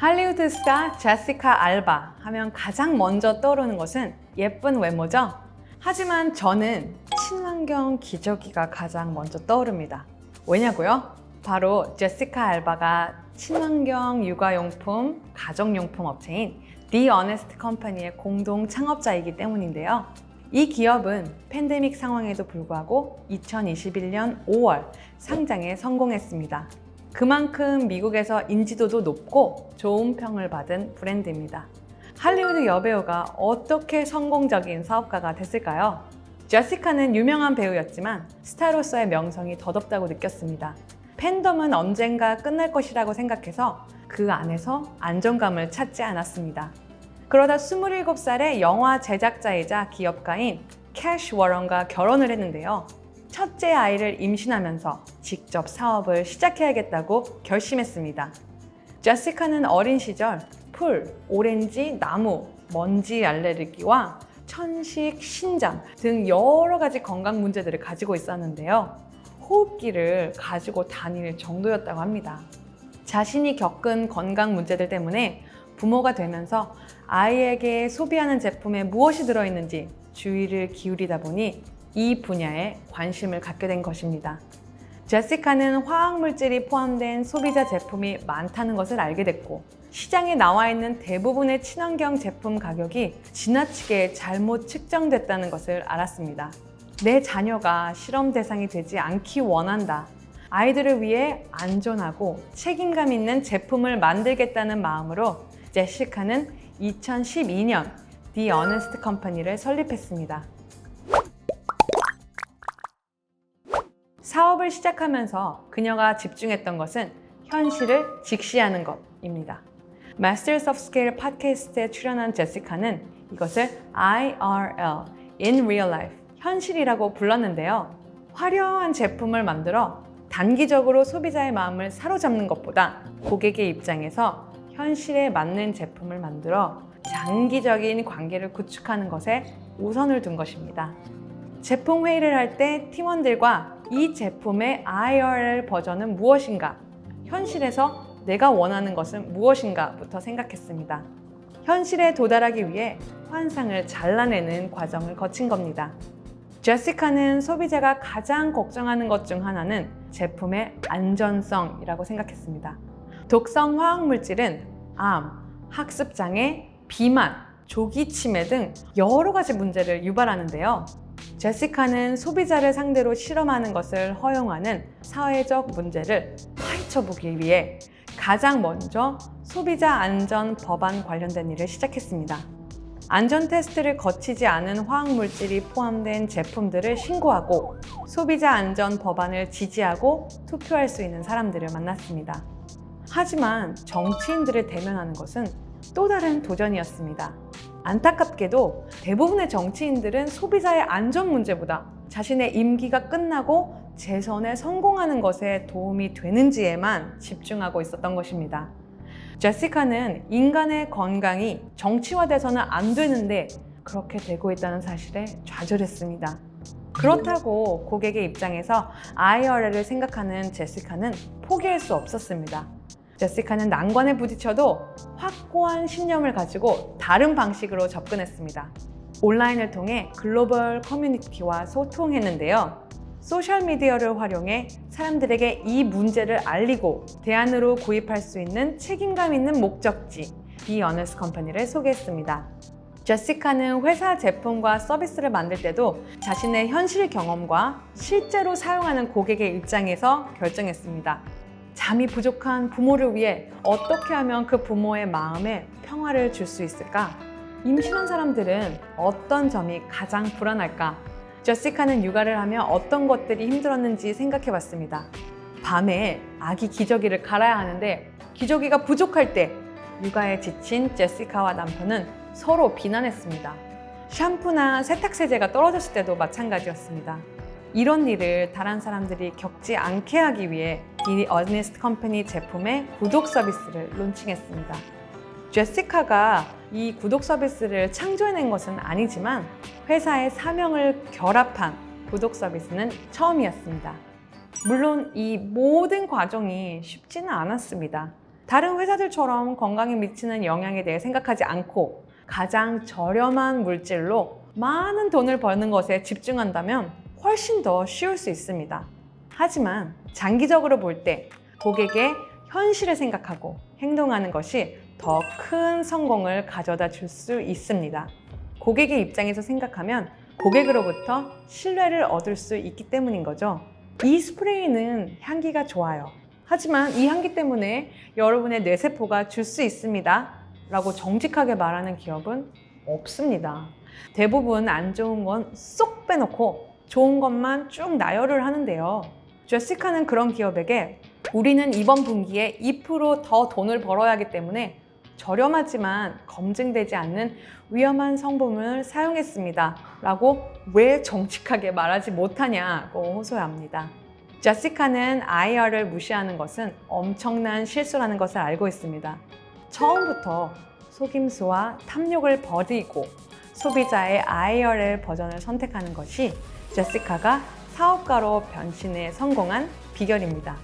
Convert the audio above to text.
할리우드 스타 제시카 알바 하면 가장 먼저 떠오르는 것은 예쁜 외모죠? 하지만 저는 친환경 기저귀가 가장 먼저 떠오릅니다. 왜냐고요? 바로 제시카 알바가 친환경 육아용품, 가정용품 업체인 The Honest Company의 공동 창업자이기 때문인데요. 이 기업은 팬데믹 상황에도 불구하고 2021년 5월 상장에 성공했습니다. 그만큼 미국에서 인지도도 높고 좋은 평을 받은 브랜드입니다. 할리우드 여배우가 어떻게 성공적인 사업가가 됐을까요? 제시카는 유명한 배우였지만 스타로서의 명성이 덧없다고 느꼈습니다. 팬덤은 언젠가 끝날 것이라고 생각해서 그 안에서 안정감을 찾지 않았습니다. 그러다 27살에 영화 제작자이자 기업가인 캐시 워런과 결혼을 했는데요. 첫째 아이를 임신하면서 직접 사업을 시작해야겠다고 결심했습니다. 제시카는 어린 시절 풀, 오렌지, 나무, 먼지 알레르기와 천식, 신장 등 여러 가지 건강 문제들을 가지고 있었는데요. 호흡기를 가지고 다닐 정도였다고 합니다. 자신이 겪은 건강 문제들 때문에 부모가 되면서 아이에게 소비하는 제품에 무엇이 들어있는지 주의를 기울이다 보니 이 분야에 관심을 갖게 된 것입니다. 제시카는 화학물질이 포함된 소비자 제품이 많다는 것을 알게 됐고 시장에 나와 있는 대부분의 친환경 제품 가격이 지나치게 잘못 측정됐다는 것을 알았습니다. 내 자녀가 실험 대상이 되지 않기 원한다. 아이들을 위해 안전하고 책임감 있는 제품을 만들겠다는 마음으로 제시카는 2012년 The Honest Company를 설립했습니다. 사업을 시작하면서 그녀가 집중했던 것은 현실을 직시하는 것입니다. Masters of Scale 팟캐스트에 출연한 제시카는 이것을 IRL, In Real Life, 현실이라고 불렀는데요. 화려한 제품을 만들어 단기적으로 소비자의 마음을 사로잡는 것보다 고객의 입장에서 현실에 맞는 제품을 만들어 장기적인 관계를 구축하는 것에 우선을 둔 것입니다. 제품 회의를 할 때 팀원들과 이 제품의 IRL 버전은 무엇인가? 현실에서 내가 원하는 것은 무엇인가?부터 생각했습니다. 현실에 도달하기 위해 환상을 잘라내는 과정을 거친 겁니다. 제시카는 소비자가 가장 걱정하는 것 중 하나는 제품의 안전성이라고 생각했습니다. 독성 화학물질은 암, 학습장애, 비만, 조기치매 등 여러 가지 문제를 유발하는데요. 제시카는 소비자를 상대로 실험하는 것을 허용하는 사회적 문제를 파헤쳐보기 위해 가장 먼저 소비자 안전 법안 관련된 일을 시작했습니다. 안전 테스트를 거치지 않은 화학물질이 포함된 제품들을 신고하고 소비자 안전 법안을 지지하고 투표할 수 있는 사람들을 만났습니다. 하지만 정치인들을 대면하는 것은 또 다른 도전이었습니다. 안타깝게도 대부분의 정치인들은 소비자의 안전 문제보다 자신의 임기가 끝나고 재선에 성공하는 것에 도움이 되는지에만 집중하고 있었던 것입니다. 제시카는 인간의 건강이 정치화돼서는 안 되는데 그렇게 되고 있다는 사실에 좌절했습니다. 그렇다고 고객의 입장에서 IRL을 생각하는 제시카는 포기할 수 없었습니다. 제시카는 난관에 부딪혀도 확고한 신념을 가지고 다른 방식으로 접근했습니다. 온라인을 통해 글로벌 커뮤니티와 소통했는데요. 소셜미디어를 활용해 사람들에게 이 문제를 알리고 대안으로 구입할 수 있는 책임감 있는 목적지 The Honest Company를 소개했습니다. 제시카는 회사 제품과 서비스를 만들 때도 자신의 현실 경험과 실제로 사용하는 고객의 입장에서 결정했습니다. 잠이 부족한 부모를 위해 어떻게 하면 그 부모의 마음에 평화를 줄 수 있을까? 임신한 사람들은 어떤 점이 가장 불안할까? 제시카는 육아를 하며 어떤 것들이 힘들었는지 생각해 봤습니다. 밤에 아기 기저귀를 갈아야 하는데 기저귀가 부족할 때 육아에 지친 제시카와 남편은 서로 비난했습니다. 샴푸나 세탁세제가 떨어졌을 때도 마찬가지였습니다. 이런 일을 다른 사람들이 겪지 않게 하기 위해 The Honest Company 제품의 구독 서비스를 론칭했습니다. 제시카가 이 구독 서비스를 창조해낸 것은 아니지만 회사의 사명을 결합한 구독 서비스는 처음이었습니다. 물론 이 모든 과정이 쉽지는 않았습니다. 다른 회사들처럼 건강에 미치는 영향에 대해 생각하지 않고 가장 저렴한 물질로 많은 돈을 버는 것에 집중한다면 훨씬 더 쉬울 수 있습니다. 하지만 장기적으로 볼 때 고객의 현실을 생각하고 행동하는 것이 더 큰 성공을 가져다 줄 수 있습니다. 고객의 입장에서 생각하면 고객으로부터 신뢰를 얻을 수 있기 때문인 거죠. 이 스프레이는 향기가 좋아요. 하지만 이 향기 때문에 여러분의 뇌세포가 줄 수 있습니다. 라고 정직하게 말하는 기업은 없습니다. 대부분 안 좋은 건 쏙 빼놓고 좋은 것만 쭉 나열을 하는데요. 제시카는 그런 기업에게 우리는 이번 분기에 2% 더 돈을 벌어야 하기 때문에 저렴하지만 검증되지 않는 위험한 성분을 사용했습니다. 라고 왜 정직하게 말하지 못하냐고 호소합니다. 제시카는 IR을 무시하는 것은 엄청난 실수라는 것을 알고 있습니다. 처음부터 속임수와 탐욕을 버리고 소비자의 IRL 버전을 선택하는 것이 제시카가 사업가로 변신에 성공한 비결입니다.